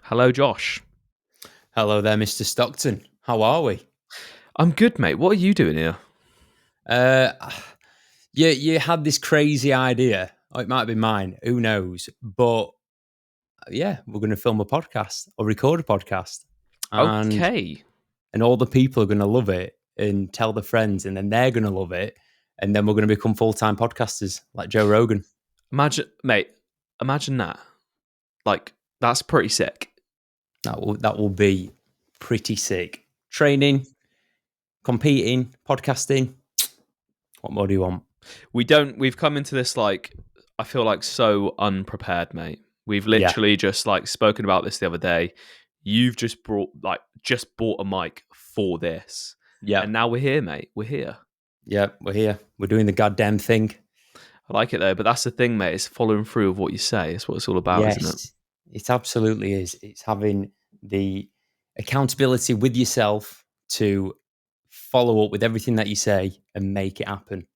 Hello, Josh. Hello there, Mr. Stockton. How are we? I'm good, mate. What are you doing here? Uh, you had this crazy idea. Or it might be mine. Who knows? But yeah, we're going to film a podcast or record a podcast, and Okay. and all the people are going to love it and tell their friends, and then they're going to love it, and then we're going to become full-time podcasters like Joe Rogan. Imagine that. Like, that's pretty sick. That will be pretty sick. Training, competing, podcasting. What more do you want? We've come into this, like, I feel like so unprepared, mate. We've literally just, like, spoken about this the other day. You've just bought a mic for this. Yeah. And now we're here, mate. We're here. Yeah, we're here. We're doing the goddamn thing. I like it, though. But that's the thing, mate. It's following through of what you say. It's what it's all about, isn't it? It absolutely is. It's having the accountability with yourself to follow up with everything that you say and make it happen.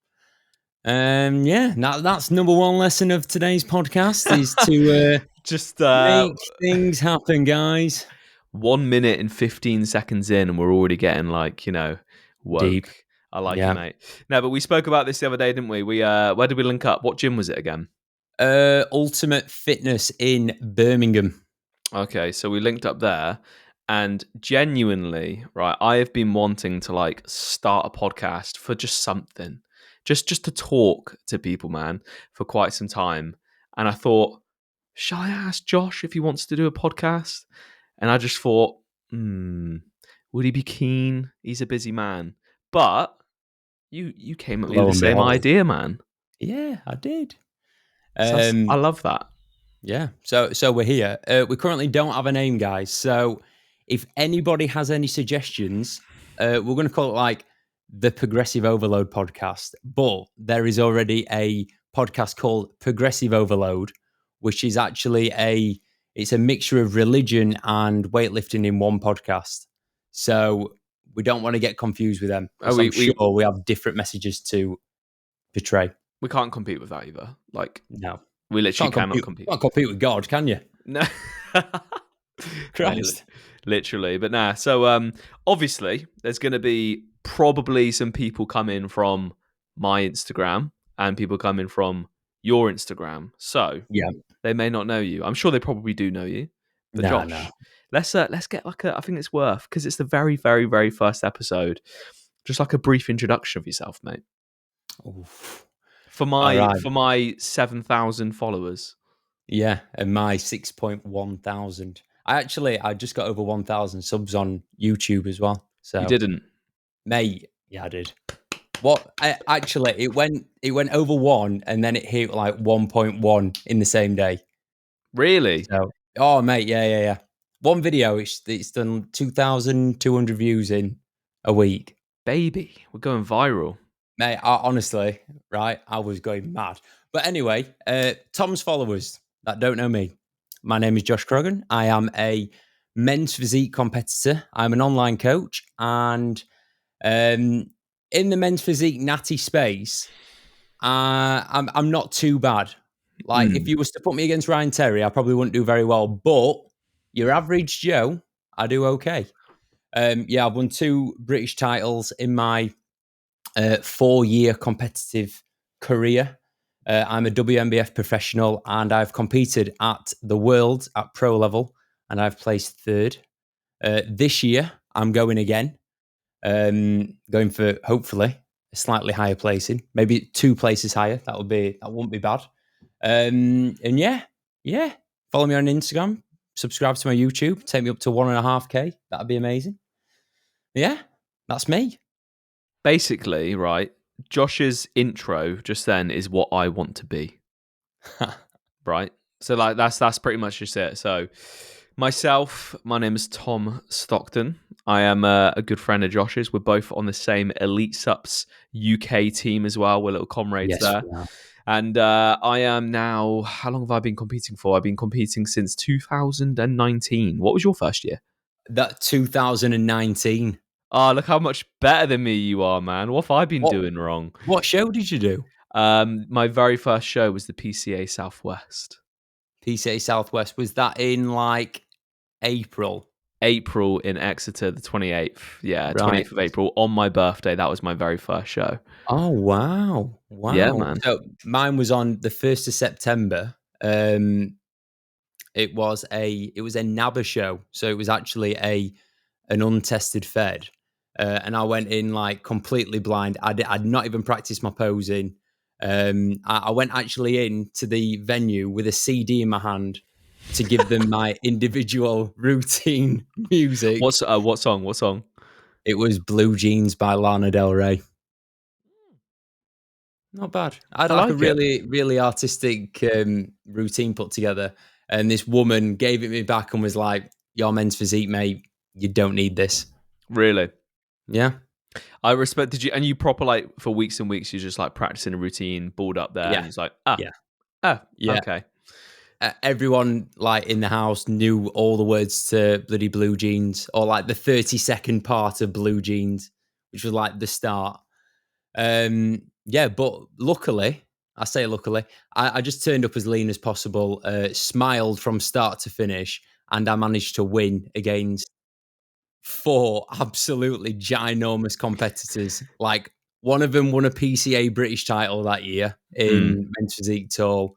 That's number one lesson of today's podcast is to Just make things happen, guys. 1 minute and 15 seconds in, and we're already getting woke. Deep. I like it, mate. No, but we spoke about this the other day, didn't we? We where did we link up? What gym was it again? Ultimate Fitness in Birmingham. Okay, so we linked up there, and genuinely, right, I have been wanting to start a podcast for just something, just to talk to people, man, for quite some time. And I thought, shall I ask Josh if he wants to do a podcast? And I just thought, would he be keen? He's a busy man. But you came up with the same idea, man. Yeah, I did. I love that. Yeah. So we're here. We currently don't have a name, guys. So if anybody has any suggestions, we're going to call it like the Progressive Overload podcast. But there is already a podcast called Progressive Overload, which is actually it's a mixture of religion and weightlifting in one podcast. So we don't want to get confused with them. I'm sure we have different messages to portray. We can't compete with that either. No. We literally cannot compete. Can't compete with God, can you? No. Christ. Literally. But nah. So obviously there's going to be probably some people coming from my Instagram and people coming from your Instagram. So yeah, they may not know you. I'm sure they probably do know you. But Josh, let's get I think it's worth, because it's the very, very, very first episode. Just like a brief introduction of yourself, mate. Oof. For my 7,000 followers. Yeah, and my 6.1 thousand. I just got over 1,000 subs on YouTube as well. So you didn't, mate? Yeah, I did. It went over 1, and then it hit like 1.1 in the same day. Really? So, oh mate, yeah. One video, it's done 2,200 views in a week. Baby, we're going viral. Mate, honestly, right, I was going mad. But anyway, Tom's followers that don't know me, my name is Josh Croggan. I am a men's physique competitor. I'm an online coach, and in the men's physique natty space, I'm not too bad. Like, if you was to put me against Ryan Terry, I probably wouldn't do very well. But your average Joe, I do okay. I've won 2 British titles in my 4-year competitive career. I'm a WNBF professional, and I've competed at the world at pro level, and I've placed 3rd. This year, I'm going again, going for hopefully a slightly higher placing, maybe 2 places higher. That wouldn't be bad. And yeah, follow me on Instagram, subscribe to my YouTube, take me up to 1.5K. That'd be amazing. Yeah, that's me. Basically, right, Josh's intro just then is what I want to be. Right? So that's pretty much just it. So myself, my name is Tom Stockton. I am a good friend of Josh's. We're both on the same Elite Sups UK team as well. We're little comrades there. And I am now, how long have I been competing for? I've been competing since 2019. What was your first year? That 2019. Oh, look how much better than me you are, man. What have I been doing wrong? What show did you do? My very first show was the PCA Southwest. PCA Southwest. Was that in like April. April in Exeter, the 28th. Yeah, Right. 28th of April on my birthday. That was my very first show. Oh, wow. Yeah, Wow. man. So mine was on the 1st of September. It was a NABBA show. So it was actually an untested fed. And I went in like completely blind. I'd not even practiced my posing. I went actually into the venue with a CD in my hand to give them my individual routine music. What song? What song? It was Blue Jeans by Lana Del Rey. Not bad. I had I like a like it. really, really artistic routine put together. And this woman gave it me back and was like, "Your men's physique, mate. You don't need this." Really. Yeah. I respect. Did you? And you proper like for weeks and weeks, you're just like practicing a routine, balled up there, Yeah. and it's like, Yeah. Yeah. okay. Everyone like in the house knew all the words to bloody Blue Jeans or like the 30-second part of Blue Jeans, which was like the start. Yeah, but luckily, I say luckily, I just turned up as lean as possible, smiled from start to finish, and I managed to win against 4 absolutely ginormous competitors. Like, one of them won a PCA British title that year Mm. in men's physique tall.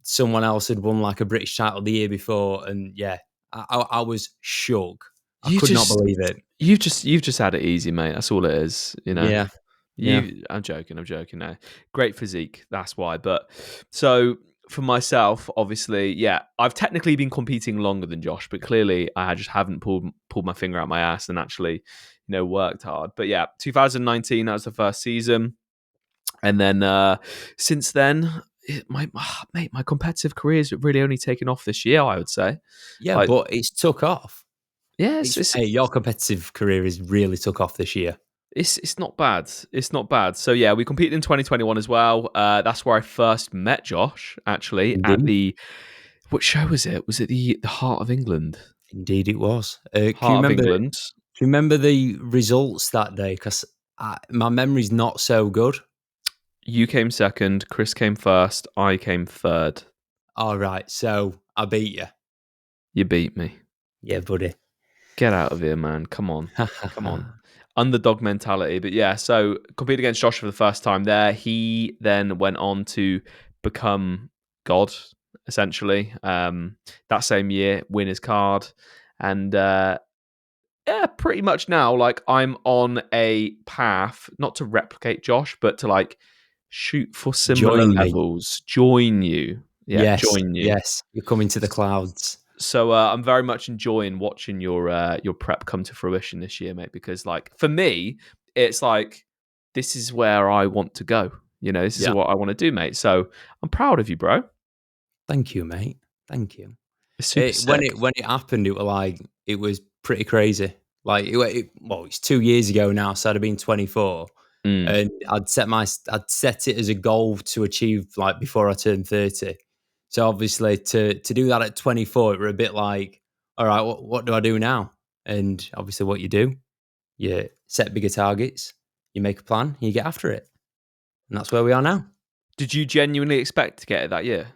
Someone else had won, like, a British title the year before, and yeah, I was shook. I You could not just, believe it. you've just had it easy, mate. That's all it is. You know. Yeah, yeah. I'm joking. I'm joking. No, great physique. That's why. But so for myself, obviously, yeah, I've technically been competing longer than Josh, but clearly I just haven't pulled my finger out my ass and actually, worked hard. But yeah, 2019, that was the first season, and then since then, my competitive career has really only taken off this year. I would say, Yeah, like, but it's took off. yes, Hey, your competitive career has really took off this year. It's not bad. It's not bad. So yeah, we competed in 2021 as well. That's where I first met Josh. Actually, at Indeed. the what show was it? Was it the Heart of England? Indeed it was. Heart of England. Do you remember the results that day? Because my memory's not so good. You came second. Chris came first. I came third. All right, so I beat you. You beat me. Yeah, buddy. Get out of here, man. Come on. Come on. Underdog mentality. But yeah, so competed against Josh for the first time there. He then went on to become God, essentially. That same year, win his card. And yeah, pretty much now, like I'm on a path, not to replicate Josh, but to like shoot for similar Join me. levels. Join you. Yeah, Yes, join you. yes. You're coming to the clouds. So I'm very much enjoying watching your prep come to fruition this year, mate. Because like for me, it's like this is where I want to go. This is Yeah. what I want to do, mate. So I'm proud of you, bro. Thank you, mate. Thank you. It's super When sick. it happened, it was pretty crazy. Like well, it's 2 years ago now, so I'd have been 24, Mm. and I'd set it as a goal to achieve like before I turned 30. So obviously to do that at 24, it were a bit like, all right, what do I do now? And obviously, what you do, you set bigger targets, you make a plan, you get after it, and that's where we are now. Did you genuinely expect to get it that year?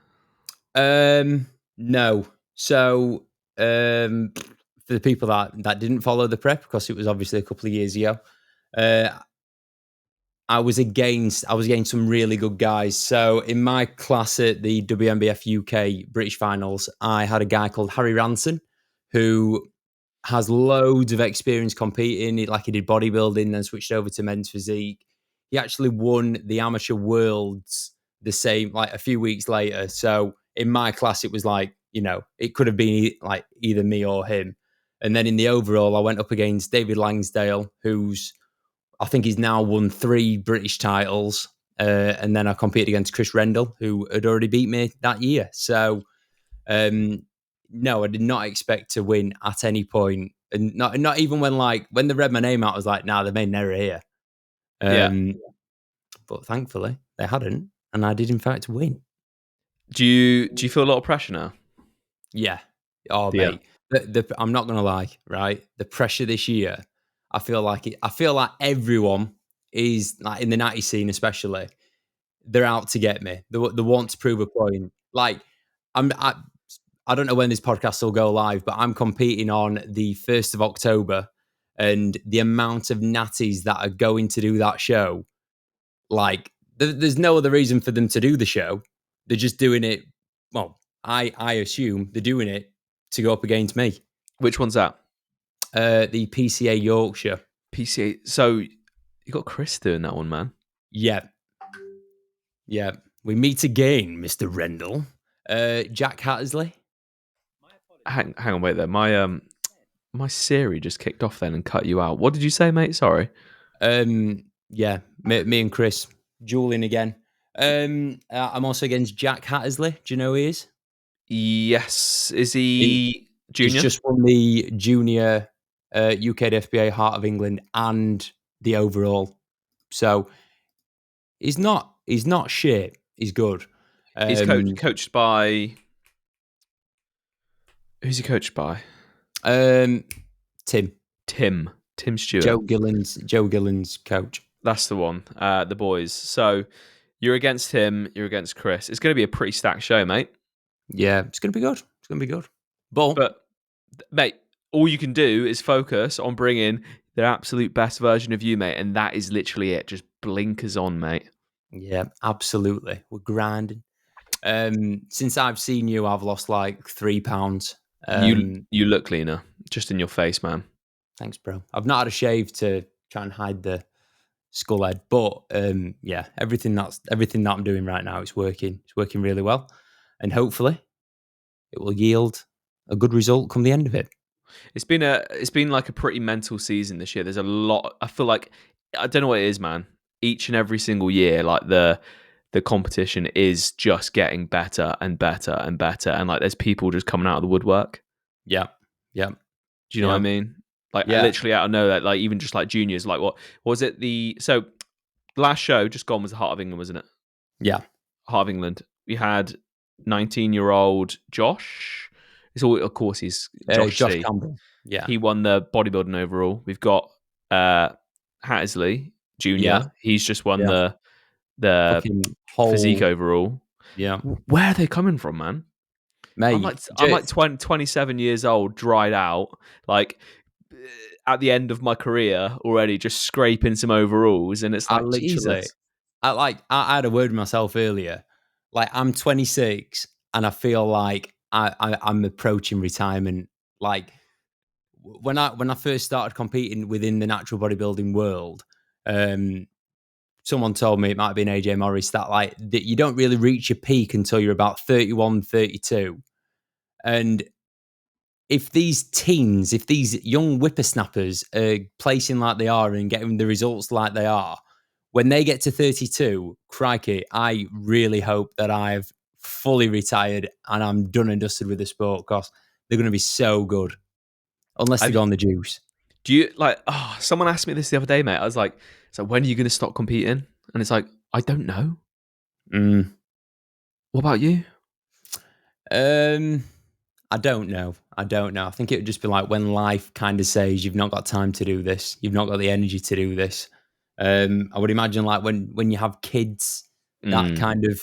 No. So, for the people that didn't follow the prep, because it was obviously a couple of years ago, uh, I was against some really good guys. So in my class at the WNBF UK British Finals, I had a guy called Harry Ranson, who has loads of experience competing. He did bodybuilding, then switched over to men's physique. He actually won the amateur worlds the same, like a few weeks later. So in my class, it was like, it could have been like either me or him. And then in the overall, I went up against David Langsdale, I think he's now won 3 British titles. And then I competed against Chris Rendell, who had already beat me that year. So, no, I did not expect to win at any point. And not even when they read my name out, I was like, nah, they made an error here. Yeah. But thankfully, they hadn't. And I did, in fact, win. Do you feel a lot of pressure now? Yeah. Oh, Yeah. mate. I'm not going to lie, right? The pressure this year, I feel like everyone is, like in the natty scene especially, they're out to get me. They want to prove a point. Like, I don't know when this podcast will go live, but I'm competing on the 1st of October, and the amount of natties that are going to do that show, like, there's no other reason for them to do the show. They're just doing it. Well, I assume they're doing it to go up against me. Which one's that? The PCA Yorkshire. PCA. So you got Chris doing that one, man. Yeah. Yeah. We meet again, Mr. Rendell. Jack Hattersley. Hang on, wait there. My Siri just kicked off then and cut you out. What did you say, mate? Sorry. Yeah, me and Chris dueling again. I'm also against Jack Hattersley. Do you know who he is? Yes. Is he junior? He's just won the junior UKFBA Heart of England and the overall. So he's not shit. He's good. He's coached by. Who's he coached by? Tim Stewart. Joe Gillen's coach. That's the one. The boys. So you're against him. You're against Chris. It's going to be a pretty stacked show, mate. Yeah, it's going to be good. It's going to be good. But mate, all you can do is focus on bringing the absolute best version of you, mate, and that is literally it. Just blinkers on, mate. Yeah, absolutely. We're grinding. Since I've seen you, I've lost like 3 pounds. You look cleaner, just in your face, man. Thanks, bro. I've not had a shave to try and hide the skull head, but yeah, everything that I'm doing right now is working. It's working really well, and hopefully, it will yield a good result come the end of it. It's been like a pretty mental season this year. There's a lot. I feel like I don't know what it is, man. Each and every single year, like the competition is just getting better and better and better, and like there's people just coming out of the woodwork. Yeah. Do you know what I mean? Like literally out of nowhere, like even just like juniors. Like what was it? The last show just gone was the Heart of England, wasn't it? Yeah, Heart of England. We had 19-year-old Josh. It's all, of course, he's Josh Campbell. Yeah, he won the bodybuilding overall. We've got Hattersley Junior. Yeah. He's just won the physique overall. Yeah, where are they coming from, man? Mate, I'm like 27 years old, dried out, like at the end of my career already, just scraping some overalls, and it's like Jesus. I had a word with myself earlier. Like I'm 26, and I feel like I'm approaching retirement. Like when I first started competing within the natural bodybuilding world, someone told me, it might have been AJ Morris, that you don't really reach your peak until you're about 31, 32. And if these young whippersnappers are placing like they are and getting the results like they are, when they get to 32, crikey, I really hope that I've fully retired and I'm done and dusted with the sport, because they're going to be so good. Unless they go on the juice. Do you like, someone asked me this the other day, mate. I was like, so when are you going to stop competing? And it's like, I don't know. What about you? I don't know. I think it would just be like when life kind of says you've not got time to do this, you've not got the energy to do this. I would imagine like when you have kids, that kind of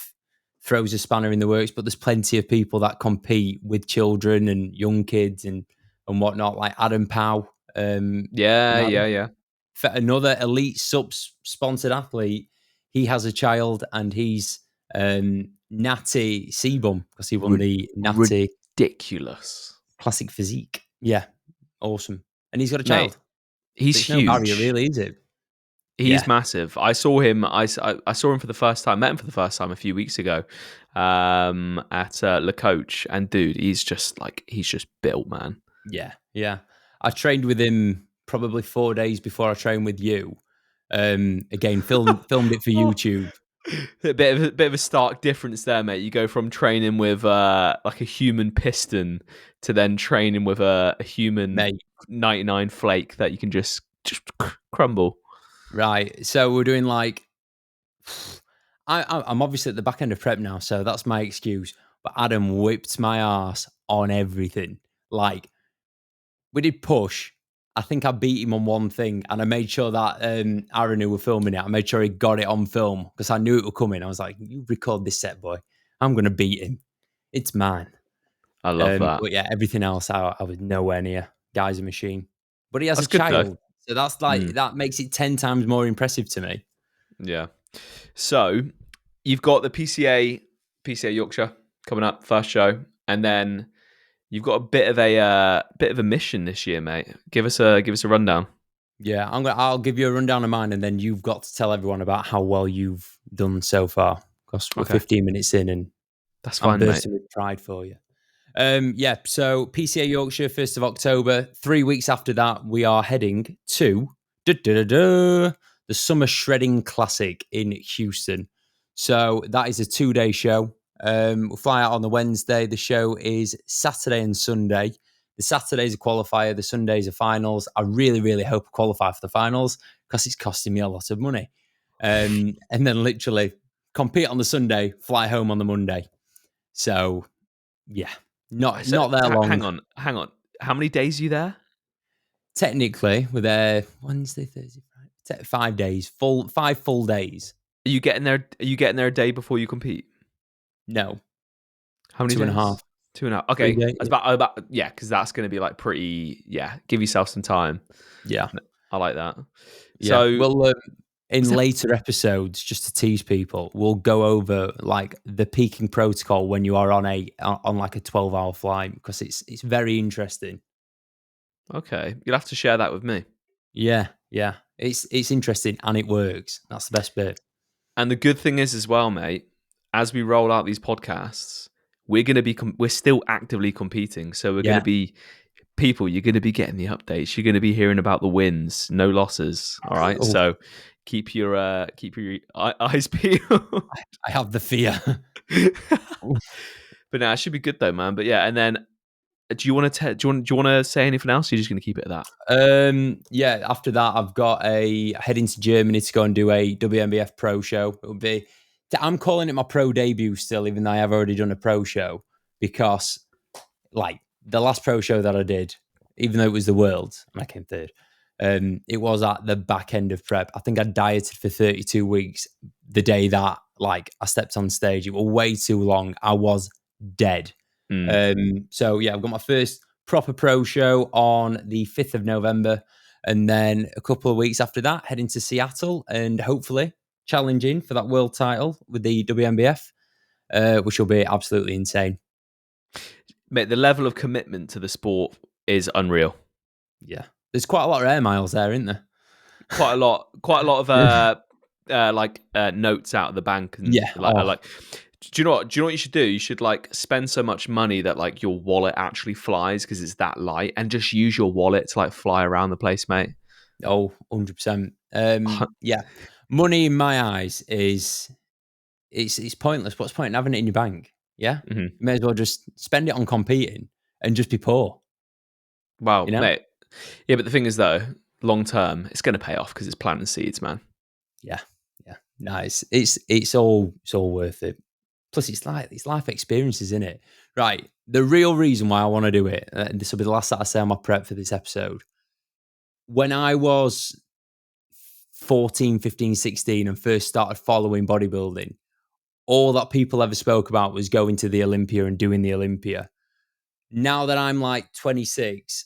throws a spanner in the works. But there's plenty of people that compete with children and young kids and whatnot, like Adam Powell. Yeah. For another elite sponsored athlete, he has a child and he's Natty Seabum, because he won the Natty ridiculous classic physique. Yeah, awesome. And he's got a child. Mate, he's huge. No barrier, really, is it? He's massive. I saw him. I saw him for the first time. Met him for the first time a few weeks ago at Le Coach, and dude, he's just built, man. Yeah. I trained with him probably 4 days before I trained with you. Again, filmed it for YouTube. A bit of a stark difference there, mate. You go from training with like a human piston to then training with a human 99 flake that you can just crumble. Right. So we're doing like, I'm obviously at the back end of prep now, so that's my excuse. But Adam whipped my ass on everything. Like, we did push. I think I beat him on one thing, and I made sure that Aaron, who were filming it, I made sure he got it on film because I knew it would come in. I was like, "You record this set, boy. I'm going to beat him. It's mine." I love that. But yeah, everything else, I was nowhere near. Guy's a machine. But he has a That's good though. child. So that's like, Mm, that makes it 10 times more impressive to me. yeah. So you've got the PCA Yorkshire coming up, first show, and then you've got a bit of a mission this year, mate. Give us a rundown. Yeah, I'll give you a rundown of mine, and then you've got to tell everyone about how well you've done so far. Because we're Okay, 15 minutes in, and that's I'm fine, mate. bursting with pride for you. Yeah, so PCA Yorkshire, 1st of October. 3 weeks after that, we are heading to the Summer Shredding Classic in Houston. So that is a 2-day show. We'll fly out on the Wednesday. The show is Saturday and Sunday. The Saturday's a qualifier, the Sunday's a finals. I really, really hope I qualify for the finals because it's costing me a lot of money. And then literally compete on the Sunday, fly home on the Monday. So yeah, not So not that long. hang on. How many days are you there? Technically, we're there Wednesday, Thursday, Friday, 5 days, five full days. Are you getting there? Are you getting there a day before you compete? No, How many two and a days? half, 2.5. 3 Okay, days. that's about yeah, because that's going to be like pretty. Yeah, give yourself some time. Yeah, I like that. yeah. So Well, in is that later episodes, just to tease people, we'll go over like the peaking protocol when you are on like a 12-hour flight because it's very interesting. okay? You'll have to share that with me. Yeah, yeah. It's interesting and it works. That's the best bit. And the good thing is as well, mate, as we roll out these podcasts, we're going to be we're still actively competing. So we're going to Yeah. be people, you're going to be getting the updates. You're going to be hearing about the wins, no losses, all right? Oh, So keep your eyes peeled. I have the fear. But no, it should be good though, man. But yeah, and then do you want to do you want to say anything else? Or you're just going to keep it at that. Yeah, after that, I've got a heading to Germany to go and do a WNBF Pro show. It'll be, I'm calling it my pro debut still, even though I have already done a pro show because, like, the last pro show that I did, even though it was the world and I came third, it was at the back end of prep. I think I dieted for 32 weeks the day that, like, I stepped on stage. It was way too long. I was dead. So yeah, I've got my first proper pro show on the 5th of November. And then a couple of weeks after that, heading to Seattle and hopefully challenging for that world title with the WNBF, which will be absolutely insane. Mate, the level of commitment to the sport is unreal. Yeah. There's quite a lot of air miles there, isn't there? Quite a lot of notes out of the bank and Yeah. Oh, like. Do you know what? Do you know what you should do? You should like spend so much money that like your wallet actually flies because it's that light, and just use your wallet to like fly around the place, mate. 100%. Yeah. Money in my eyes is it's pointless. What's the point in having it in your bank? Yeah. Mhm. You may as well just spend it on competing and just be poor, Wow, you know? mate. Yeah, but the thing is though, long term, it's going to pay off because it's planting seeds, man. Yeah, yeah. Nice. It's all worth it. Plus, it's life experiences, isn't it? Right. The real reason why I want to do it, and this will be the last that I say on my prep for this episode. When I was 14, 15, 16 and first started following bodybuilding, all that people ever spoke about was going to the Olympia and doing the Olympia. Now that I'm like 26,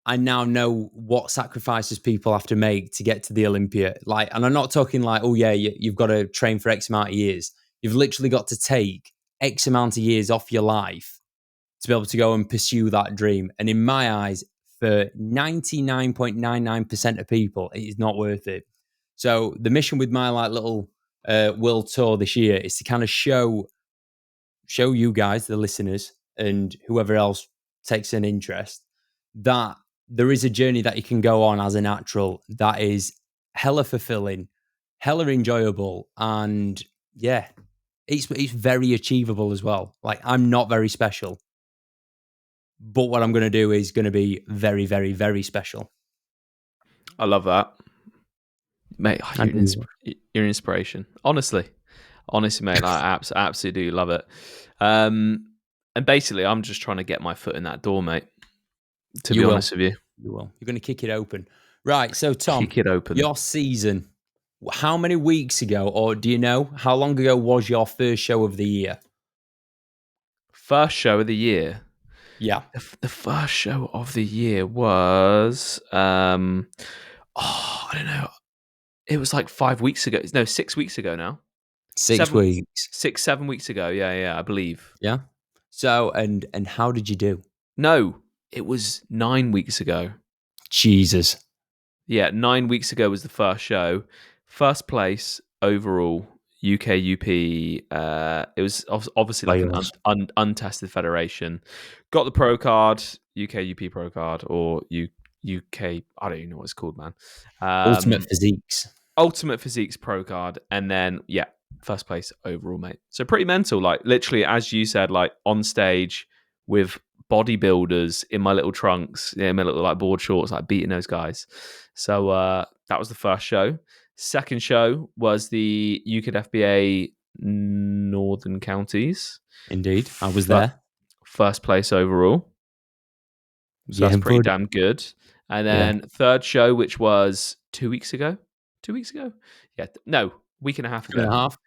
I now know what sacrifices people have to make to get to the Olympia. Like, and I'm not talking like, oh yeah, you've got to train for X amount of years. You've literally got to take X amount of years off your life to be able to go and pursue that dream. And in my eyes, for 99.99% of people, it is not worth it. So the mission with my like little world tour this year is to kind of show you guys, the listeners, and whoever else takes an interest, that there is a journey that you can go on as a natural that is hella fulfilling, hella enjoyable, and yeah, it's very achievable as well. Like, I'm not very special, but what I'm going to do is going to be very, very, very special. I love that, mate. Oh, I do. You're an inspiration. Honestly, mate. I absolutely do love it. And basically, I'm just trying to get my foot in that door, mate. To You be will. honest with you, You will. You're going to kick it open. Right. So, Tom, kick it open. your season, how many weeks ago, or do you know how long ago was your first show of the year? First show of the year. Yeah. The first show of the year was I don't know. It was like 5 weeks ago. No, 6 weeks ago now. 6 7 weeks. 6, 7 weeks ago. Yeah, yeah, I believe. Yeah. So, and how did you do? No, it was 9 weeks ago. Jesus. Yeah, 9 weeks ago was the first show. First place overall UKUP. It was obviously like an Wales. untested federation. Got the pro card, UKUP pro card, or UK. I don't even know what it's called, man. Ultimate Physiques. Ultimate Physiques Pro card, and then yeah, first place overall, mate. So pretty mental. Like literally, as you said, like on stage with bodybuilders in my little trunks, in my little like board shorts, like beating those guys. So that was the first show. Second show was the UKFBA Northern Counties. Indeed. I was Fir- there. First place overall. So Yeah, that's pretty bud. damn good. And Yeah. then third show, which was 2 weeks ago. 2 weeks ago? Yeah, no, week and a half Two and ago. a half.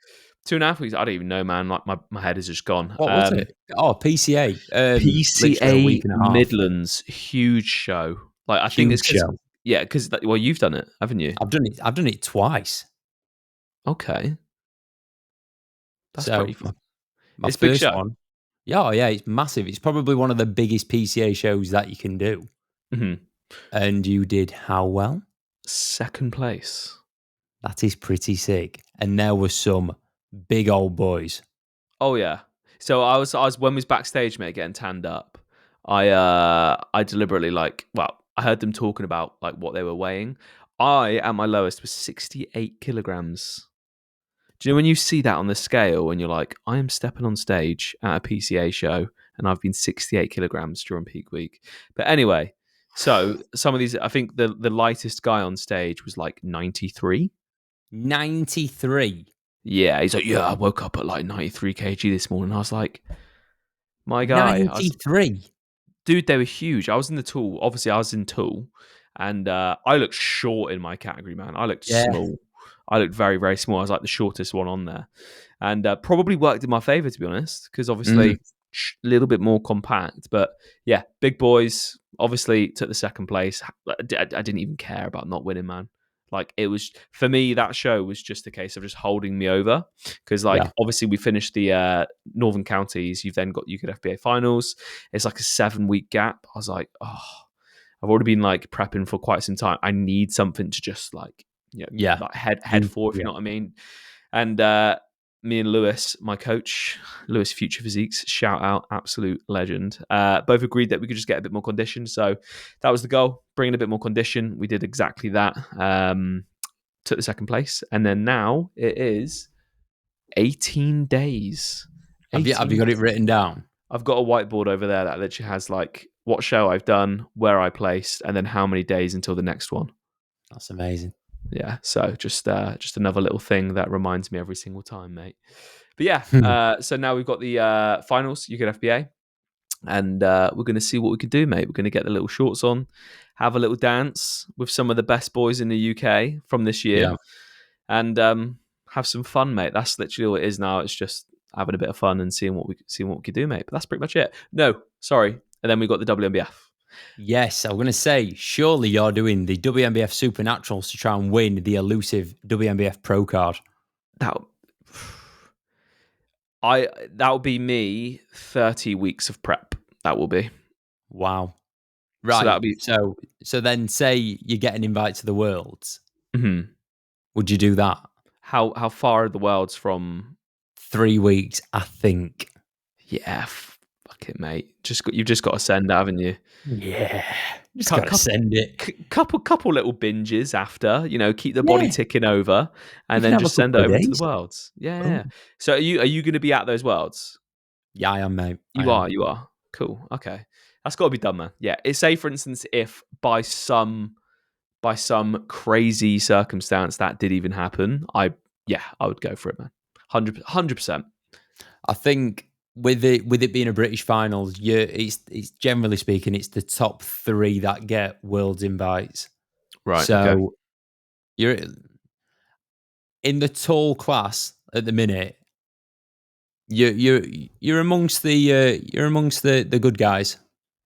2.5 weeks. I don't even know, man. Like my head is just gone. What was it? Oh, PCA. Literally a PCA week and a half. Midlands, huge show. Like I think it's Huge because show. yeah, because well, you've done it, haven't you? I've done it twice. Okay, that's So pretty. my It's a big first show. one. Yeah, oh yeah, it's massive. It's probably one of the biggest PCA shows that you can do. Hmm. And you did how well? Second place. That is pretty sick. And there were some big old boys. Oh yeah. So I was when we was backstage, mate, getting tanned up. I deliberately I heard them talking about like what they were weighing. I at my lowest was 68 kilograms. Do you know when you see that on the scale and you're like, I am stepping on stage at a PCA show and I've been 68 kilograms during peak week. But anyway, so some of these, I think the lightest guy on stage was like 93. 93. Yeah, he's like, yeah, I woke up at like 93 kg this morning. I was like, my guy, 93. dude, they were huge. I was in the tool. Obviously, I was in tool, and I looked short in my category, man. I looked Yeah. small. I looked very, very small. I was like the shortest one on there, and probably worked in my favor, to be honest, because obviously a little bit more compact. But yeah, big boys. Obviously, took the second place. I didn't even care about not winning, man. Like it was for me, that show was just a case of just holding me over because, Yeah. like, obviously we finished the Northern Counties. You've then got UK FBA finals. It's like a 7 week gap. I was like, oh, I've already been like prepping for quite some time. I need something to just like, Yeah. like head for, if you know what I mean. And me and Lewis, my coach, Lewis Future Physiques, shout out, absolute legend. Both agreed that we could just get a bit more condition. So that was the goal, bringing a bit more condition. We did exactly that. Took the second place. And then now it is 18 days. Have you 18 got it days. written down? I've got a whiteboard over there that literally has like what show I've done, where I placed, and then how many days until the next one. That's amazing. Yeah, so just another little thing that reminds me every single time, mate. But yeah, so now we've got the finals, UK FBA, and we're going to see what we can do, mate. We're going to get the little shorts on, have a little dance with some of the best boys in the UK from this year, Yeah. and have some fun, mate. That's literally all it is now. It's just having a bit of fun and seeing what we can do, mate. But that's pretty much it. No, sorry. And then we got the WNBF. Yes, I'm going to say, surely you're doing the WNBF Supernaturals to try and win the elusive WNBF Pro card. That will be me 30 weeks of prep. That will be. Wow. So Right. that'll be So then say you get an invite to the Worlds. mhm. Would you do that? How far are the worlds from 3 weeks, I think. yeah, fuck it, mate. You've just got to send, haven't you? Yeah. Just Cou- got to send it. couple little binges after, keep the body Yeah. ticking over, You and can then have a just send it couple of over to the days. worlds. Yeah, Boom. yeah. So are you going to be at those worlds? Yeah, I am, mate. You are. Cool. Okay. That's got to be done, man. Yeah. Say for instance, if by some crazy circumstance that did even happen, I would go for it, man. 100%. I think with it being a British finals, it's generally speaking, it's the top 3 that get Worlds invites. Right. So Okay. you're in the tall class at the minute. You're amongst the good guys.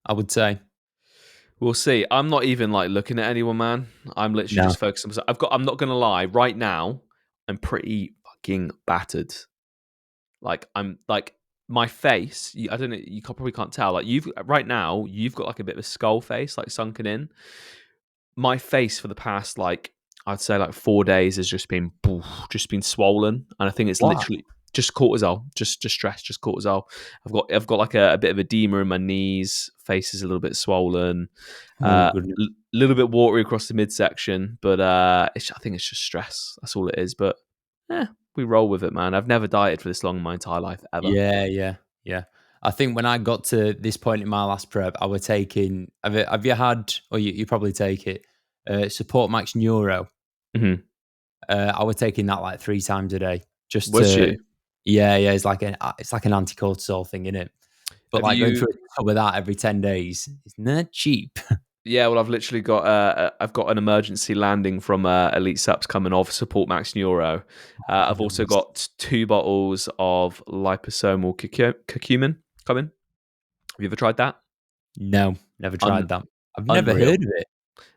I would say. We'll see. I'm not even like looking at anyone, man. I'm literally No. just focused on myself. I'm not gonna lie, right now, I'm pretty fucking battered. Like I'm like my face, I don't know, probably can't tell. Like you've right now, you've got like a bit of a skull face, like sunken in. My face for the past like I'd say like 4 days has just been swollen, and I think it's Why? literally just cortisol, just stress, just cortisol. I've got like a bit of edema in my knees, face is a little bit swollen, Oh, a goodness. little bit watery across the midsection, but I think it's just stress. That's all it is. But we roll with it, man. I've never dieted for this long in my entire life ever. Yeah, yeah, yeah. I think when I got to this point in my last prep, I was taking. Have you had, or you probably take it, Support Max Neuro? Hmm. I was taking that like 3 times a day, just Was to. you? Yeah, yeah. It's like an anti-cortisol thing, isn't it? But Have like going you? through a tub of that every 10 days is not cheap. Yeah, well, I've literally got I've got an emergency landing from Elite Sups coming off Support Max Neuro. Oh, I've also nice. got 2 bottles of liposomal curcumin coming. Have you ever tried that? No, never tried that. I've never Unreal. heard of it.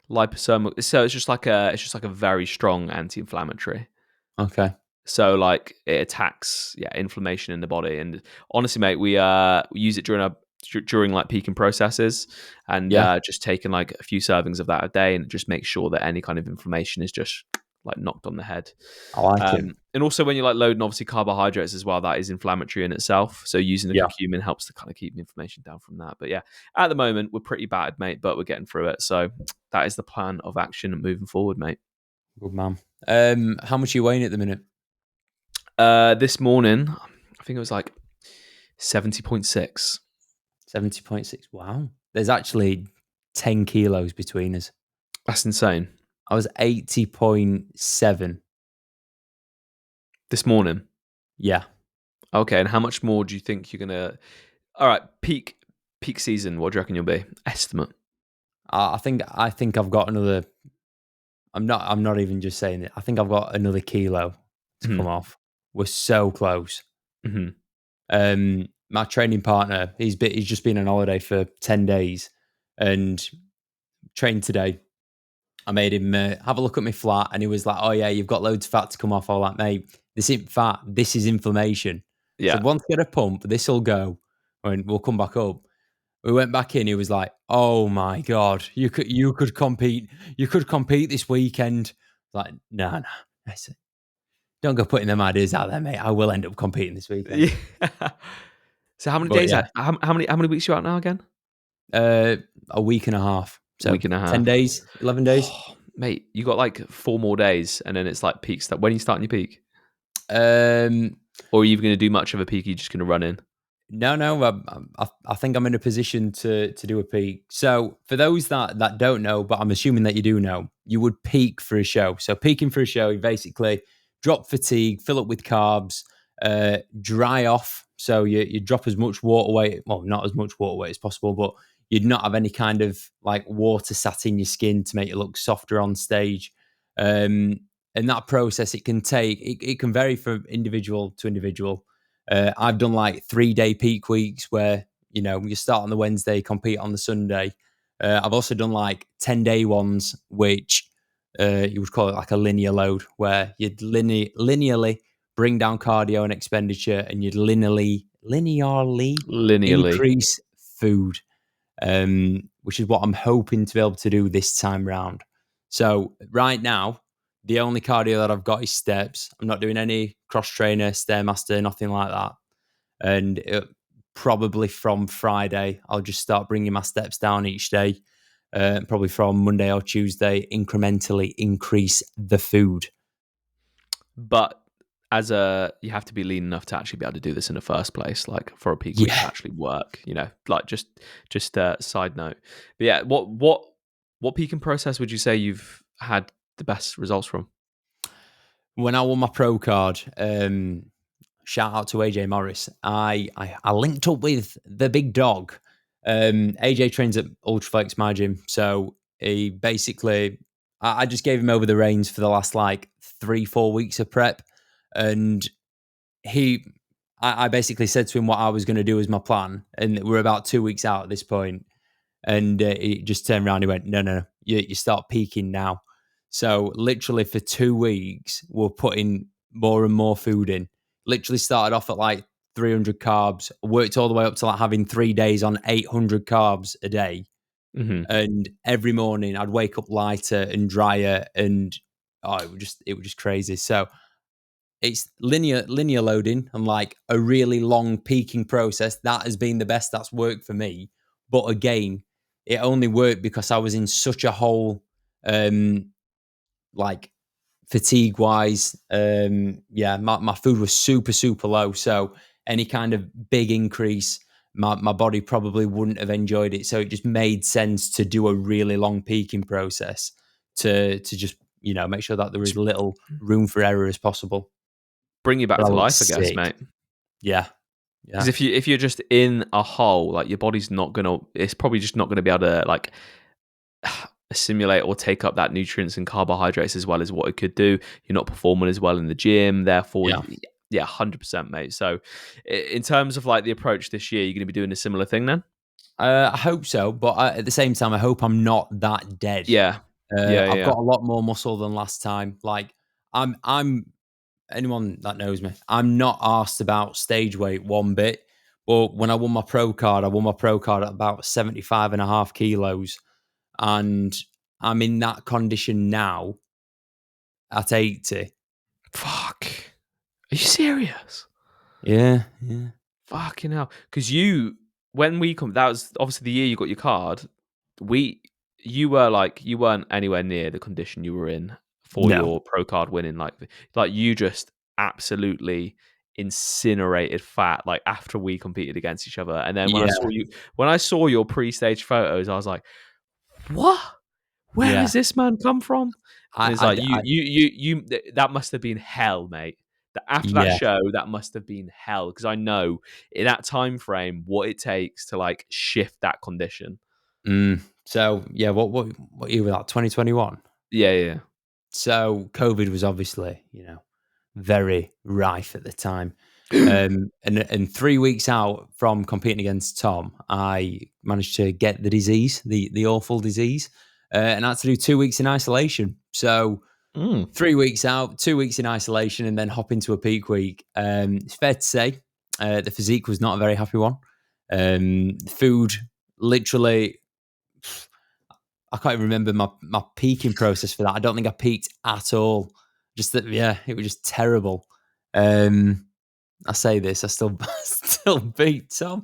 Liposomal. So it's just like a very strong anti-inflammatory. Okay. So like it attacks inflammation in the body. And honestly, mate, we use it during like peaking processes, and Yeah, just taking like a few servings of that a day, and it just makes sure that any kind of inflammation is just like knocked on the head. I like it. And also when you're like loading obviously carbohydrates as well, that is inflammatory in itself. So using the Yeah, curcumin helps to kind of keep the inflammation down from that. But yeah, at the moment we're pretty battered, mate, but we're getting through it. So that is the plan of action moving forward, mate. good man. How much are you weighing at the minute? This morning, I think it was like 70.6. 70.6. Wow. There's actually 10 kilos between us. That's insane. I was 80.7. This morning. Yeah. Okay, and how much more do you think you're gonna? All right, peak season. What do you reckon you'll be? Estimate. I think I've got another. I'm not even just saying it. I think I've got another kilo to Hmm. come off. We're so close. Hmm. My training partner, he's just been on holiday for 10 days and trained today. I made him have a look at my flat, and he was like, "Oh yeah, you've got loads of fat to come off." I was like, "Mate, this isn't fat. This is inflammation." So Yeah. once I get a pump, this will go, and we'll come back up. We went back in. He was like, "Oh my god, you could compete this weekend." Like, no. I said, "Don't go putting them ideas out there, mate. I will end up competing this weekend." Yeah. So how many But days? yeah, How many weeks you out now again? uh, a week and a half. So Week and a 10 days, half. 11 days. Oh, mate, you got like 4 more days, and then it's like peak stuff. When are you starting your peak? Um, Or are you going to do much of a peak? Are you just going to run in? No. I think I'm in a position to do a peak. So for those that don't know, but I'm assuming that you do know, you would peak for a show. So peaking for a show, you basically drop fatigue, fill up with carbs, dry off. So you drop as much water weight, well, not as much water weight as possible, but you'd not have any kind of like water sat in your skin to make it look softer on stage. Um, and that process, it can vary from individual to individual. I've done like 3-day peak weeks where, you start on the Wednesday, compete on the Sunday. I've also done like 10-day ones, which you would call it like a linear load, where you'd linearly bring down cardio and expenditure, and you'd linearly Linearly. increase food, which is what I'm hoping to be able to do this time round. So right now, the only cardio that I've got is steps. I'm not doing any cross trainer, stairmaster, nothing like that. And probably from Friday, I'll just start bringing my steps down each day. Probably from Monday or Tuesday, incrementally increase the food. But you have to be lean enough to actually be able to do this in the first place, like for a peak week to Yeah. actually work, like just a side note. But yeah, what peaking process would you say you've had the best results from? When I won my pro card, shout out to AJ Morris. I linked up with the big dog. AJ trains at Ultraflex, my gym. So he basically, I just gave him over the reins for the last like 3-4 weeks of prep. And I basically said to him what I was going to do as my plan. And we're about 2 weeks out at this point. And he just turned around and he went, no, you start peaking now. So literally for 2 weeks, we're putting more and more food in. Literally started off at like 300 carbs, worked all the way up to like having 3 days on 800 carbs a day. Hmm. And every morning I'd wake up lighter and drier, and it was just crazy. So it's linear loading and like a really long peaking process. That has been the best that's worked for me. But again, it only worked because I was in such a hole, like fatigue wise. My food was super, super low. So any kind of big increase, my body probably wouldn't have enjoyed it. So it just made sense to do a really long peaking process to just, make sure that there is little room for error as possible. Bring you back But I to look life, I guess, sick. mate. Yeah. Because if you're just in a hole, like your body's not gonna, it's probably just not gonna be able to like assimilate or take up that nutrients and carbohydrates as well as what it could do. You're not performing as well in the gym, therefore, Yeah. yeah, 100%, mate. So, in terms of like the approach this year, you're going to be doing a similar thing then? I hope so, but at the same time, I hope I'm not that dead. Yeah, yeah, I've yeah. got a lot more muscle than last time. Like I'm anyone that knows me, I'm not asked about stage weight one bit. But when I won my pro card, I won my pro card at about 75 and a half kilos. And I'm in that condition now at 80. Fuck. Are you serious? Yeah, yeah. Fucking hell. Because when we come, that was obviously the year you got your card. You weren't anywhere near the condition you were in for No. your pro card winning. Like you just absolutely incinerated fat. Like after we competed against each other, and then Yeah, when I saw your pre-stage photos, I was like, what? Where yeah. has this man come from? And it's I, like I, I that must have been hell, mate. After that yeah. show, that must have been hell because I know in that time frame what it takes to like shift that condition. So yeah, what year was that? 2021. Yeah, yeah. So COVID was obviously, very rife at the time. And 3 weeks out from competing against Tom, I managed to get the disease, the awful disease, and I had to do 2 weeks in isolation. So Mm. 3 weeks out, 2 weeks in isolation, and then hop into a peak week. It's fair to say the physique was not a very happy one. Food, literally, I can't even remember my peaking process for that. I don't think I peaked at all. Just that, yeah, it was just terrible. I say this, I still still beat Tom.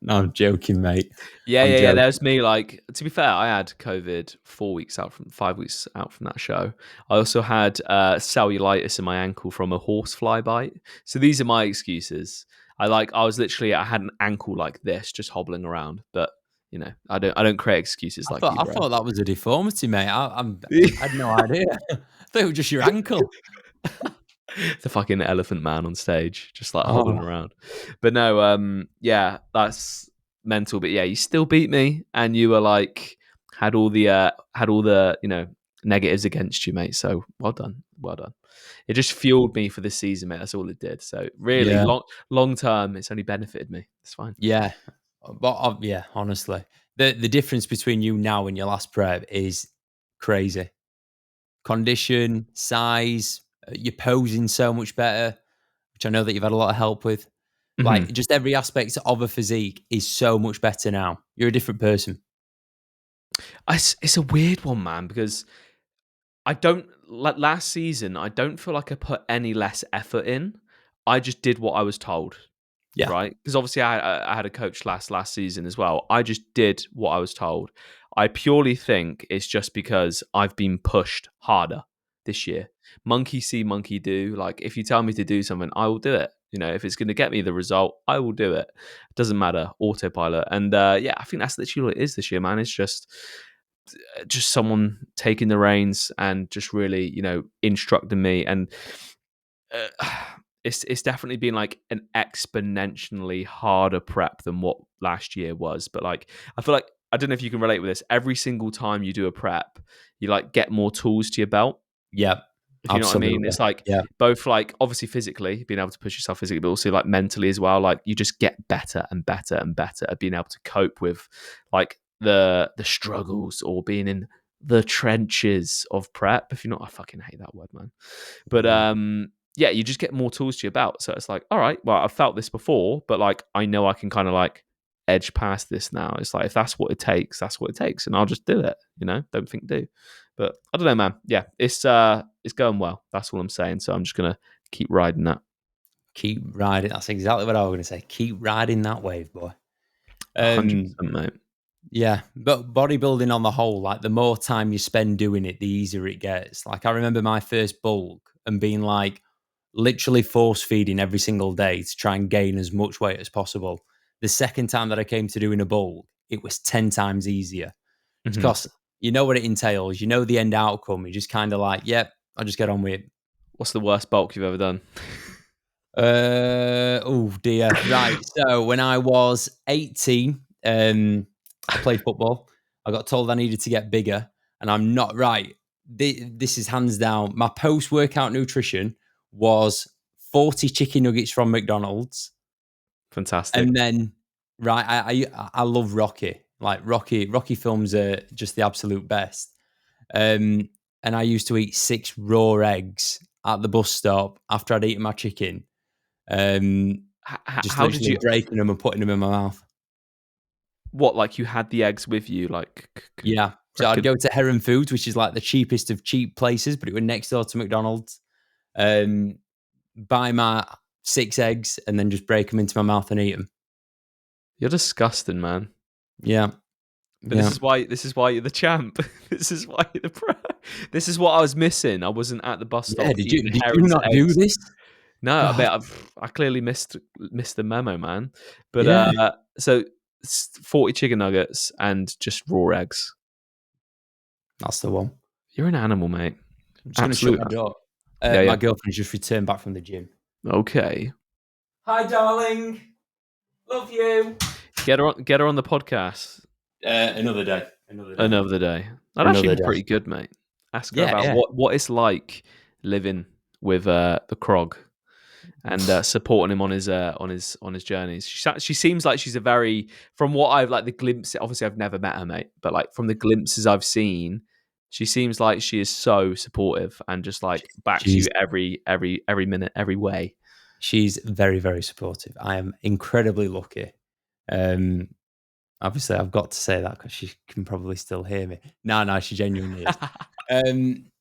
No, I'm joking, mate. Yeah, I'm yeah, yeah. joking. There's me. Like to be fair, I had COVID 5 weeks out from that show. I also had cellulitis in my ankle from a horsefly bite. So these are my excuses. I had an ankle like this, just hobbling around. But I don't create excuses like you, I bro. thought that was a deformity, mate. I had no idea. I thought it was just your ankle. The fucking elephant man on stage, just like hobbling Oh, around. But no, yeah, that's mental. But yeah, you still beat me, and you were like had all the negatives against you, mate. So well done, well done. It just fueled me for this season, mate. That's all it did. So really, yeah, long term, it's only benefited me. It's fine. yeah. But yeah, honestly, the difference between you now and your last prep is crazy. Condition, size, you're posing so much better, which I know that you've had a lot of help with. Hmm. Like, just every aspect of a physique is so much better now. You're a different person. It's a weird one, man, because I don't like last season. I don't feel like I put any less effort in. I just did what I was told, Yeah. right? Because obviously I had a coach last season as well. I just did what I was told. I purely think it's just because I've been pushed harder this year. Monkey see, monkey do. Like if you tell me to do something, I will do it. If it's going to get me the result, I will do it. It doesn't matter. Autopilot. And yeah, I think that's literally what it is this year, man. It's just someone taking the reins and just really instructing me, and it's definitely been like an exponentially harder prep than what last year was. But like I feel like, I don't know if you can relate with this, every single time you do a prep you like get more tools to your belt, Yeah. if you know what I mean. Absolutely. It's like Yeah. both like obviously physically being able to push yourself physically, but also like mentally as well. Like you just get better and better and better at being able to cope with like the struggles or being in the trenches of prep. If you're not, I fucking hate that word, man. But yeah, you just get more tools to your belt. So it's like, all right, well, I've felt this before, but like I know I can kind of like edge past this now. It's like if that's what it takes, that's what it takes, and I'll just do it. Don't think do. But I don't know, man. Yeah, it's going well. That's all I'm saying. So I'm just gonna keep riding that. Keep riding. That's exactly what I was going to say. Keep riding that wave, boy. 100%, mate. Yeah, but bodybuilding on the whole, like the more time you spend doing it, the easier it gets. Like I remember my first bulk and being like literally force feeding every single day to try and gain as much weight as possible. The second time that I came to doing a bulk, it was 10 times easier because you know what it entails, you know the end outcome. You're just kind of like, yep, I'll just get on with it. What's the worst bulk you've ever done? Oh dear. Right. So when I was 18, I played football. I got told I needed to get bigger, and I'm not right. This is hands down. My post-workout nutrition was 40 chicken nuggets from McDonald's, Fantastic. and then I love Rocky. Like Rocky films are just the absolute best. And I used to eat 6 raw eggs at the bus stop after I'd eaten my chicken. Just How did literally you? breaking them and putting them in my mouth. What, like you had the eggs with you, like? Yeah. So I'd go to Heron Foods, which is like the cheapest of cheap places, but it was next door to McDonald's. Buy my 6 eggs and then just break them into my mouth and eat them. You're disgusting, man. Yeah. But this is why you're the champ. This is why you're the pro. This is what I was missing. I wasn't at the bus stop. Yeah, did you Heron's not eggs. do this? No, I bet I clearly missed the memo, man. But so 40 chicken nuggets and just raw eggs. That's the one. You're an animal, mate. I'm just going to shut my door. My girlfriend's just returned back from the gym. Okay. Hi, darling. Love you. Get her on the podcast. Another day. Another day. That'd actually be pretty good, mate. Ask her about what it's like living with the Krog and supporting him on his journeys. She seems like she's a very, from what I've like the glimpse. Obviously, I've never met her, mate, but like from the glimpses I've seen, she seems like she is so supportive and just like backs you every minute, every way. She's very, very supportive. I am incredibly lucky. Obviously, I've got to say that because she can probably still hear me. No, she genuinely is.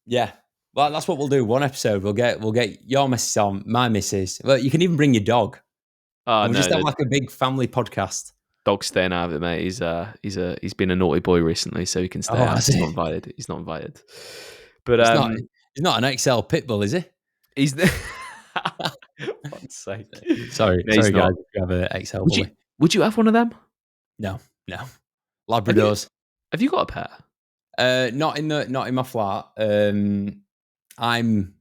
Yeah. Well, that's what we'll do. One episode, we'll get your missus on, my missus. Well, you can even bring your dog. We'll just have like a big family podcast. Dog's staying out of it, mate. He's been a naughty boy recently, so he can stay out. He's not invited. He's not invited. But he's not an XL pit bull, is he? He's God's sake. Sorry, guys. If you have an XL bully. Would you have one of them? No. Labradors. Have you got a pet? Not in my flat. I'm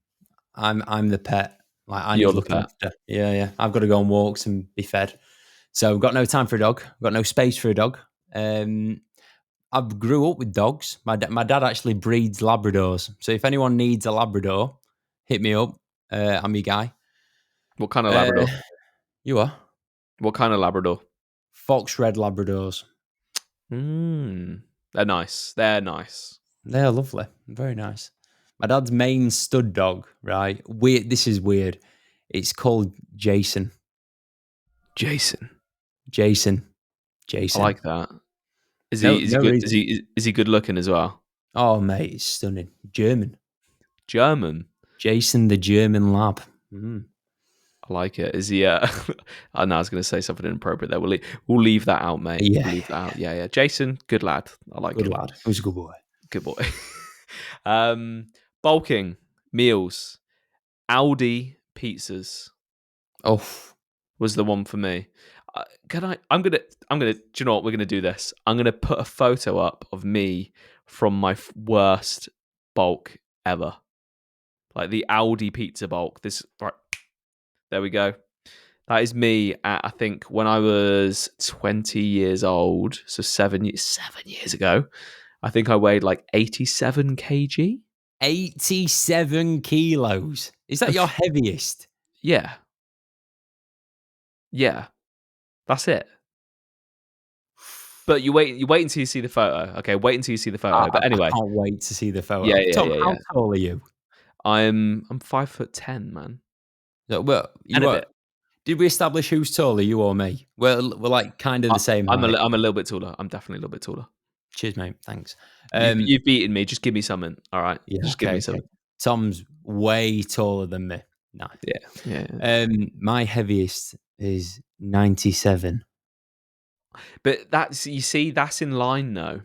the pet. Like I need looking after. Yeah. I've got to go on walks and be fed. So I've got no time for a dog. I've got no space for a dog. I grew up with dogs. My dad actually breeds Labradors. So if anyone needs a Labrador, hit me up. I'm your guy. What kind of Labrador? You are? What kind of Labrador? Fox red Labradors. They're nice. They're lovely. Very nice. My dad's main stud dog, right? Weird. This is weird. It's called Jason. Jason. I like that. Is he good? Is he good looking as well? Oh mate, it's stunning. German. Jason the German Lab. I like it. Is he? I know I was going to say something inappropriate there. We'll leave that out, mate. Yeah, we'll leave that out. Yeah. Jason, good lad. I like good him. lad. He was a good boy. Good boy. Bulking meals. Aldi pizzas. Oh, was the one for me. I'm gonna. Do you know what? We're gonna do this. I'm gonna put a photo up of me from my worst bulk ever, like the Aldi pizza bulk. This right. There we go. That is me at, I think, when I was 20 years old. So 7 years ago. I think I weighed like 87 kg. 87 kilos. Is that your heaviest? Yeah. That's it. But you wait until you see the photo. Okay, wait until you see the photo. But I anyway, can't wait to see the yeah, photo. yeah, Tom, yeah, how yeah. tall are you? I'm 5'10", man, Well, and you a are. bit. Did we establish who's taller, you or me? We're like kind of I, the same I'm height. I'm a little bit taller. I'm definitely a little bit taller. Cheers, mate. Thanks. You've beaten me. Just give me something. All right, Yeah, just give me okay. something. Tom's way taller than me. Nice. Yeah, yeah. My heaviest is 97. But that's you see, that's in line though,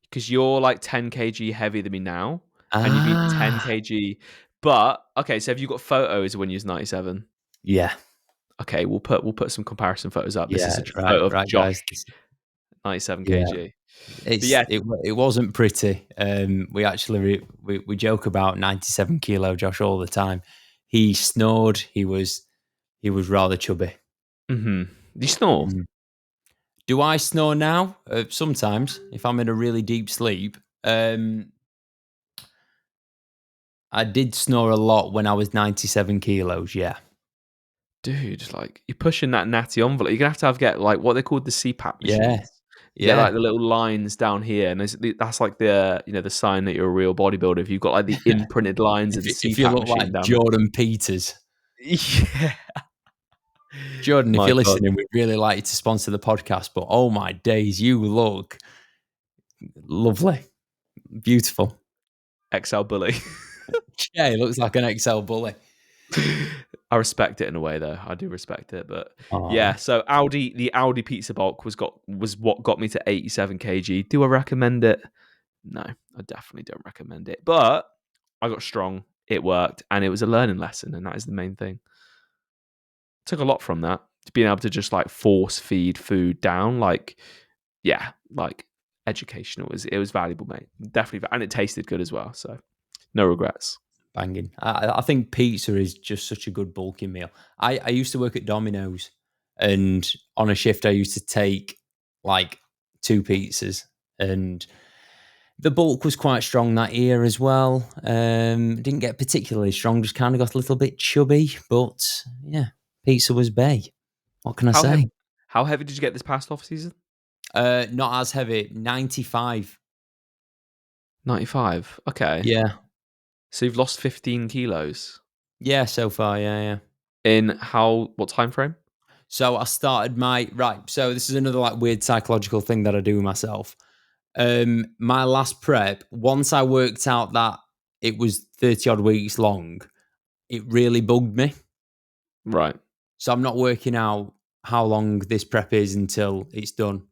because you're like 10 kg heavier than me now, and you've been Ah, 10 kg. But okay, so have you got photos of when you was 97? yeah, Okay, we'll put some comparison photos up. This is yeah. a Right, photo of right, Josh, guys. 97 Yeah, kg. But yeah, it wasn't pretty. We actually we joke about 97 kilo Josh all the time. He snored. He was rather chubby. mm-hmm. You snore. Mm. Do I snore now? Sometimes, if I'm in a really deep sleep. I did snore a lot when I was 97 kilos. Yeah, Dude, like you're pushing that natty envelope. You're gonna have get like what they called the CPAP yeah, machines. You get like yeah. the little lines down here, and that's like the the sign that you're a real bodybuilder. If you've got like the imprinted lines of the If you CPAP look like machine down there. Jordan Peters, Yeah, Jordan, if my you're God, listening, we'd really like you to sponsor the podcast. But oh my days, you look lovely, beautiful. XL bully. Yeah, he looks like an XL bully. I respect it in a way, though. I do respect it, but Oh, yeah. So the Audi pizza bulk was what got me to 87 kg. Do I recommend it? No, I definitely don't recommend it. But I got strong. It worked, and it was a learning lesson, and that is the main thing. Took a lot from that, being able to just like force feed food down. Like, yeah, like educational. It was valuable, mate. Definitely, and it tasted good as well. So no regrets. banging. I think pizza is just such a good bulking meal. I used to work at Domino's, and on a shift, I used to take like two pizzas, and the bulk was quite strong that year as well. Didn't get particularly strong, just kind of got a little bit chubby, but yeah, pizza was bay. What can I How say? heavy? How heavy did you get this past off season? Not as heavy, 95. 95. Okay. Yeah. So you've lost 15 kilos Yeah, so far, yeah, yeah. in what time frame? So I started right. So this is another like weird psychological thing that I do myself. My last prep, once I worked out that it was 30 odd weeks long, it really bugged me. Right. So I'm not working out how long this prep is until it's done.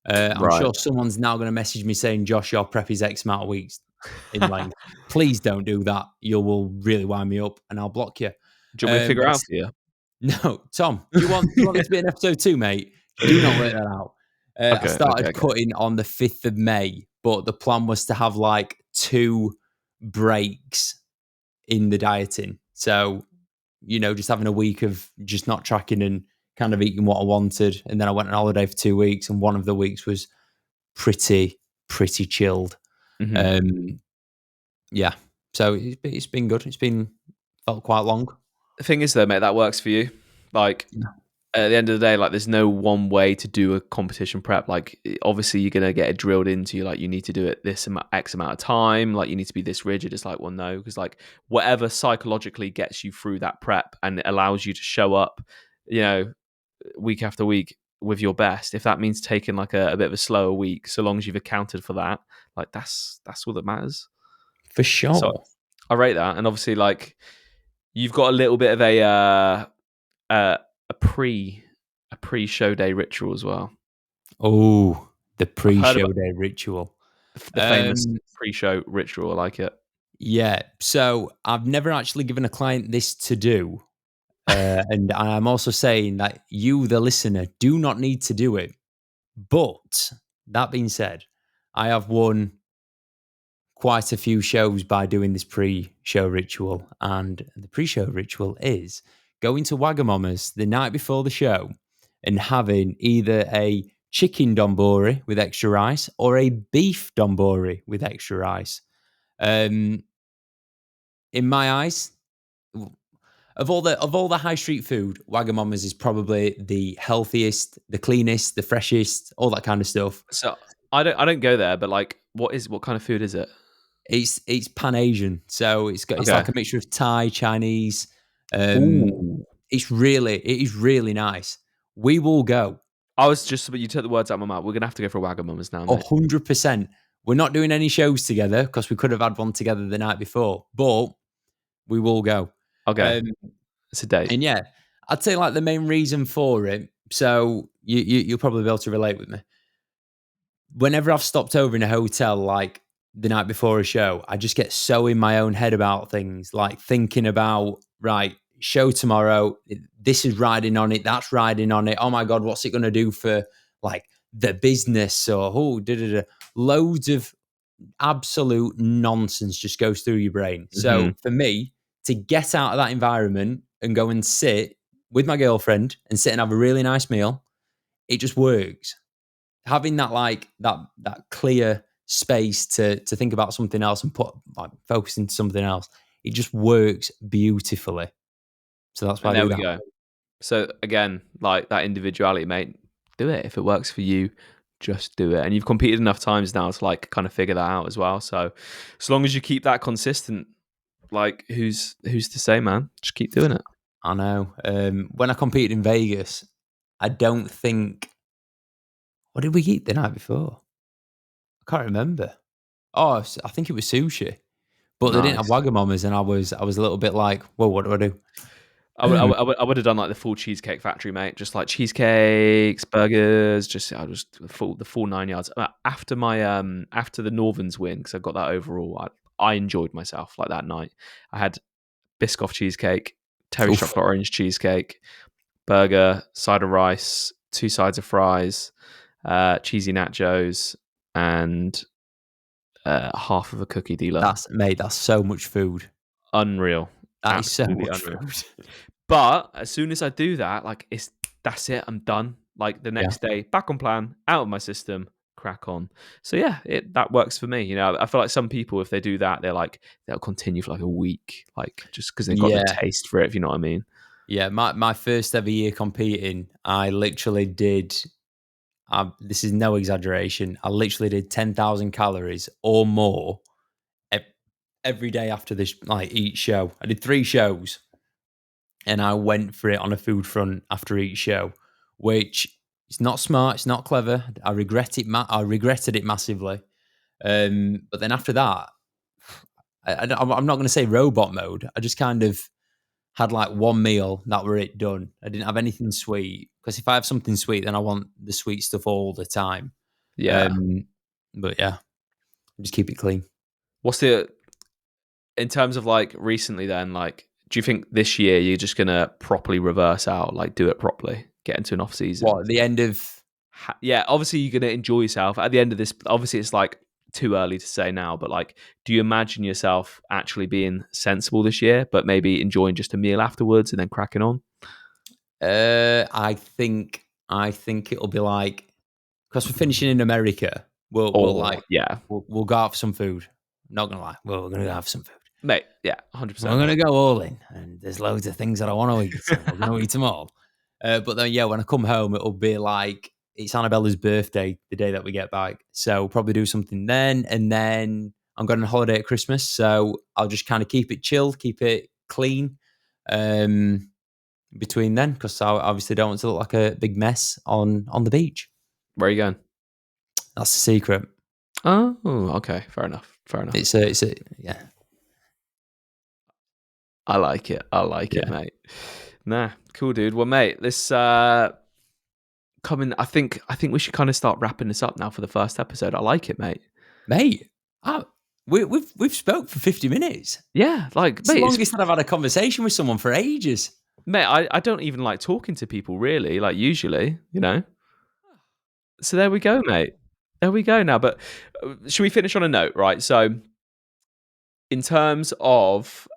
I'm Right. sure someone's now going to message me saying, Josh, your prep is X amount of weeks in length. Please don't do that. You will really wind me up and I'll block you. Do you want me to figure But it out for you? no, Tom, do you want this to be an episode 2, mate? Do not work that out. I Okay. Okay. started Okay. cutting on the 5th of May, but the plan was to have like 2 breaks in the dieting. So, just having a week of just not tracking and kind of eating what I wanted. And then I went on holiday for 2 weeks, and one of the weeks was pretty, pretty chilled. Hmm. Um, yeah. So it's been good. It's been felt quite long. The thing is, though, mate, that works for you. Like, Yeah. at the end of the day, like, there's no one way to do a competition prep. Like, obviously, you're gonna get it drilled into you. Like, you need to do it this X amount of time. Like, you need to be this rigid. It's like, well, no, because like whatever psychologically gets you through that prep and it allows you to show up, week after week with your best. If that means taking like a bit of a slower week, so long as you've accounted for that, like that's all that matters. For So sure. I rate that, and obviously, like you've got a little bit of uh, a pre show day ritual as well. Oh, the I've heard pre-show about day ritual. the famous Um, pre-show ritual. I like it. yeah. So I've never actually given a client this to do. And I'm also saying that you, the listener, do not need to do it. But that being said, I have won quite a few shows by doing this pre-show ritual. And the pre-show ritual is going to Wagamama's the night before the show and having either a chicken donburi with extra rice or a beef donburi with extra rice. Um, in my eyes, Of all the high street food, Wagamama's is probably the healthiest, the cleanest, the freshest, all that kind of stuff. So I don't go there, but like, what kind of food is it? It's Pan Asian, so it's Okay. like a mixture of Thai, Chinese. Ooh. It is really nice. We will go I was just, but you took the words out of my mouth. We're gonna have to go for Wagamama's now, mate. 100%. We're not doing any shows together because we could have had one together the night before, but we will go. Okay, Um, it's a date. and yeah, I'd say like the main reason for it. So you'll probably be able to relate with me. Whenever I've stopped over in a hotel, like the night before a show, I just get so in my own head about things, like thinking about, right, show tomorrow, this is riding on it, that's riding on it. Oh my God, what's it going to do for like the business? Or, loads of absolute nonsense just goes through your brain. Hmm. So for me, to get out of that environment and go and sit with my girlfriend and sit and have a really nice meal, it just works. Having that like that clear space to think about something else and put like focus into something else, it just works beautifully. So that's why And I there do we that. go. So again, like that individuality, mate. Do it if it works for you. Just do it. And you've competed enough times now to like kind of figure that out as well. So as long as you keep that consistent, like who's to say, man? Just keep doing it. I know. When I competed in Vegas, I don't think. What did we eat the night before? I can't remember. Oh, I think it was sushi, but they didn't have Nice. Wagamama's, and I was a little bit like, well, what do I do? I would have done like the full Cheesecake Factory, mate. Just like cheesecakes, burgers, just the full 9 yards. After the Northerns win, because I got that overall, I enjoyed myself like that night. I had Biscoff cheesecake, Terry's Oof, chocolate orange cheesecake, burger, side of rice, two sides of fries, cheesy nachos, and half of a cookie dealer. that's so much food. Unreal, That is so absolutely much unreal. food. But as soon as I do that, like that's it. I'm done. Like the Yeah. next day, back on plan, out of my system, crack on. So yeah, that works for me. You know, I feel like some people, if they do that, they'll continue for like a week, like just because they've got the Yeah. taste for it. If you know what I mean. Yeah. My first ever year competing, I literally did. This is no exaggeration. I literally did 10,000 calories or more ev- every day after this, like each show. I did 3 shows, and I went for it on a food front after each show, which it's not smart, it's not clever. I regret it. I regretted it massively. But then after that, I'm not going to say robot mode. I just kind of had like one meal that were it done. I didn't have anything sweet because if I have something sweet, then I want the sweet stuff all the time. Yeah. Um, but yeah, just keep it clean. What's the in terms of like recently? Then, like, do you think this year you're just gonna properly reverse out, like do it properly, get into an off season? What at the end of Yeah, obviously you're going to enjoy yourself at the end of this. Obviously, it's like too early to say now, but like, do you imagine yourself actually being sensible this year, but maybe enjoying just a meal afterwards and then cracking on? I think it'll be like because we're finishing in America. We'll Or like yeah, we'll go out for some food. Not gonna lie, we're gonna go have some food. mate, yeah, 100%. We're gonna go all in, and there's loads of things that I want to eat. And we're gonna eat them all. But then yeah, when I come home, it'll be like it's Annabella's birthday the day that we get back. So we'll probably do something then, and then I'm going on holiday at Christmas. So I'll just kind of keep it chill, keep it clean. Um, Between then, because I obviously don't want to look like a big mess on the beach. Where are you going? That's the secret. Oh, okay, fair enough. Fair enough. It's a yeah, I like it. I like it, yeah, mate. Nah, cool, dude. Well, mate, this coming. I think we should kind of start wrapping this up now for the first episode. I like it, mate. mate. We've spoke for 50 minutes. Yeah, like, It's the mate, longest that I've had a conversation with someone for ages. mate, I don't even like talking to people really, like usually, you know. So there we go, mate. There we go now. But should we finish on a note, right? So in terms of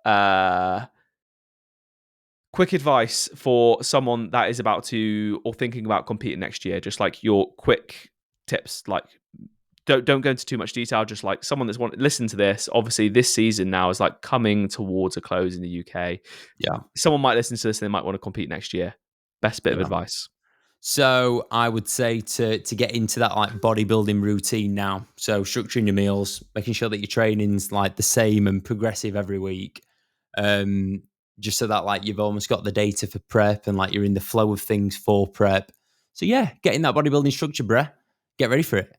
quick advice for someone that is about to or thinking about competing next year, just like your quick tips, like don't go into too much detail. Just like someone that's listen to this. Obviously, this season now is like coming towards a close in the UK. Yeah. Someone might listen to this and they might want to compete next year. Best bit of advice. So I would say to get into that like bodybuilding routine now. So structuring your meals, making sure that your training's like the same and progressive every week. Just so that like you've almost got the data for prep and like you're in the flow of things for prep. So yeah, getting that bodybuilding structure, bruh. Get ready for it.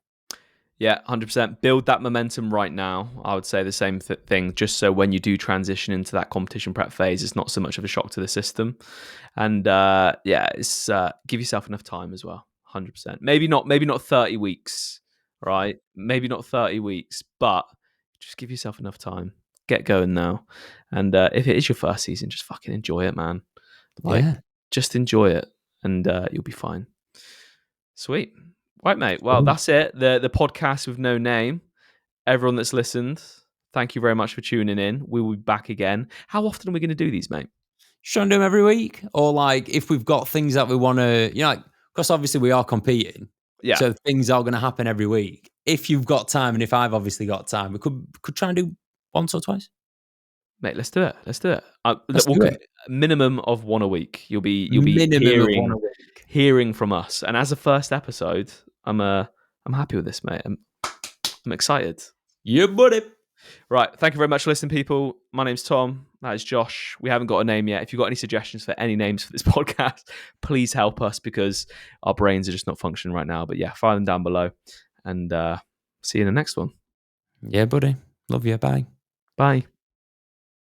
Yeah, 100%. Build that momentum right now. I would say the same thing, just so when you do transition into that competition prep phase, it's not so much of a shock to the system. And it's give yourself enough time as well. 100%. Maybe not 30 weeks, right? Maybe not 30 weeks, but just give yourself enough time. Get going now. And if it is your first season, just fucking enjoy it, man. Like, just enjoy it, and you'll be fine. Sweet. Right, mate. Well, that's it. The podcast with no name. Everyone that's listened, thank you very much for tuning in. We will be back again. How often are we going to do these, mate? Try and do them every week, or like if we've got things that we want to, because obviously we are competing, so things are going to happen every week. If you've got time, and if I've obviously got time, we could try and do once or twice. Mate, let's do it. Let's do it. Let's do it. Minimum of one a week. You'll be minimum of one a week. Hearing from us. And as a first episode, I'm happy with this, mate. I'm excited. Yeah, buddy. Right. Thank you very much for listening, people. My name's Tom. That is Josh. We haven't got a name yet. If you've got any suggestions for any names for this podcast, please help us because our brains are just not functioning right now. But yeah, fire them down below. And see you in the next one. Yeah, buddy. Love you. Bye. Bye.